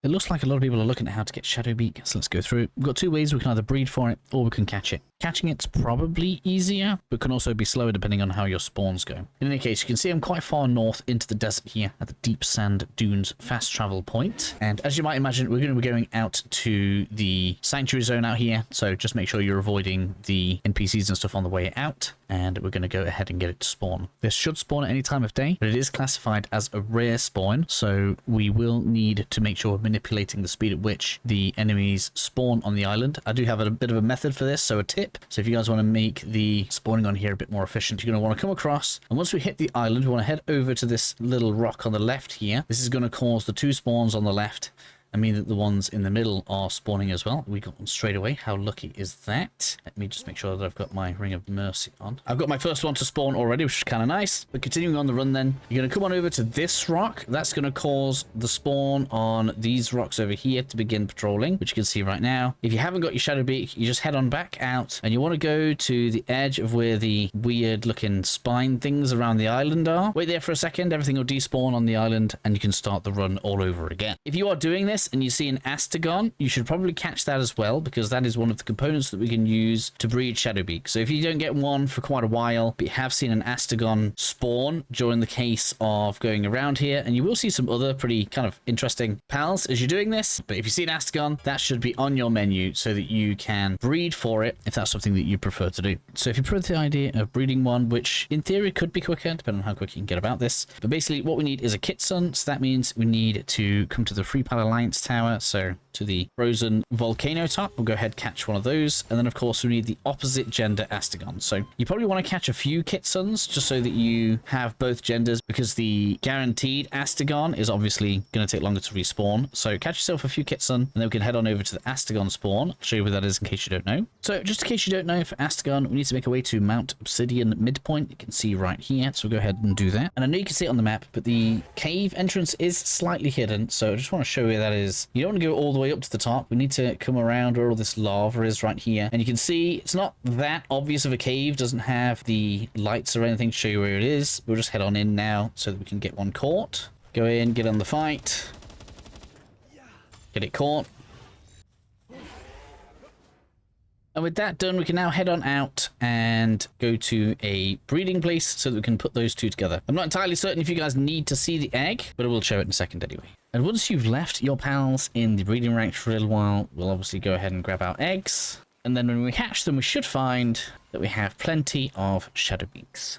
It looks like a lot of people are looking at how to get Shadowbeak, so let's go through it. We've got two ways. We can either breed for it, or we can catch it. Catching it's probably easier, but can also be slower depending on how your spawns go. In any case, you can see I'm quite far north into the desert here at the Deep Sand Dunes fast travel point. And as you might imagine, we're going to be going out to the sanctuary zone out here, so just make sure you're avoiding the NPCs and stuff on the way out. And we're going to go ahead and get it to spawn. This should spawn at any time of day, but it is classified as a rare spawn, so we will need to make sure we're manipulating the speed at which the enemies spawn on the island. I do have a bit of a method for this, so a tip. So if you guys want to make the spawning on here a bit more efficient, you're going to want to come across, and once we hit the island, we want to head over to this little rock on the left here. This is going to cause the two spawns on the left I mean that the ones in the middle are spawning as well. We got one straight away. How lucky is that? Let me just make sure that I've got my Ring of Mercy on. I've got my first one to spawn already, which is kind of nice. But continuing on the run then, you're going to come on over to this rock. That's going to cause the spawn on these rocks over here to begin patrolling, which you can see right now. If you haven't got your Shadowbeak, you just head on back out and you want to go to the edge of where the weird looking spine things around the island are. Wait there for a second, everything will despawn on the island and you can start the run all over again. If you are doing this and you see an astagon, you should probably catch that as well, because that is one of the components that we can use to breed Shadowbeak. So if you don't get one for quite a while, but you have seen an astagon spawn during the case of going around here, and you will see some other pretty kind of interesting pals as you're doing this. But if you see an astagon, that should be on your menu so that you can breed for it if that's something that you prefer to do. So if you prefer the idea of breeding one, which in theory could be quicker depending on how quick you can get about this, but basically what we need is a kitsun. So that means we need to come to the Free Pal Alliance tower, so to the frozen volcano top. We'll go ahead, catch one of those, and then of course we need the opposite gender astagon. So you probably want to catch a few kitsuns just so that you have both genders, because the guaranteed astagon is obviously going to take longer to respawn. So catch yourself a few kitsun, and then we can head on over to the astagon spawn. I'll show you where that is in case you don't know. So just in case you don't know, for astagon we need to make our way to Mount Obsidian midpoint. You can see right here, so we'll go ahead and do that. And I know you can see it on the map, but the cave entrance is slightly hidden, so I just want to show you where that is. You don't want to go all the way up to the top. We need to come around where all this lava is right here, and you can see it's not that obvious of a cave, doesn't have the lights or anything to show you where it is. We'll just head on in now so that we can get one caught. Go in, get on the fight, get it caught. And with that done, we can now head on out and go to a breeding place so that we can put those two together. I'm not entirely certain if you guys need to see the egg, but I will show it in a second anyway. And once you've left your pals in the breeding ranks for a little while, we'll obviously go ahead and grab our eggs. And then when we hatch them, we should find that we have plenty of Shadowbeaks.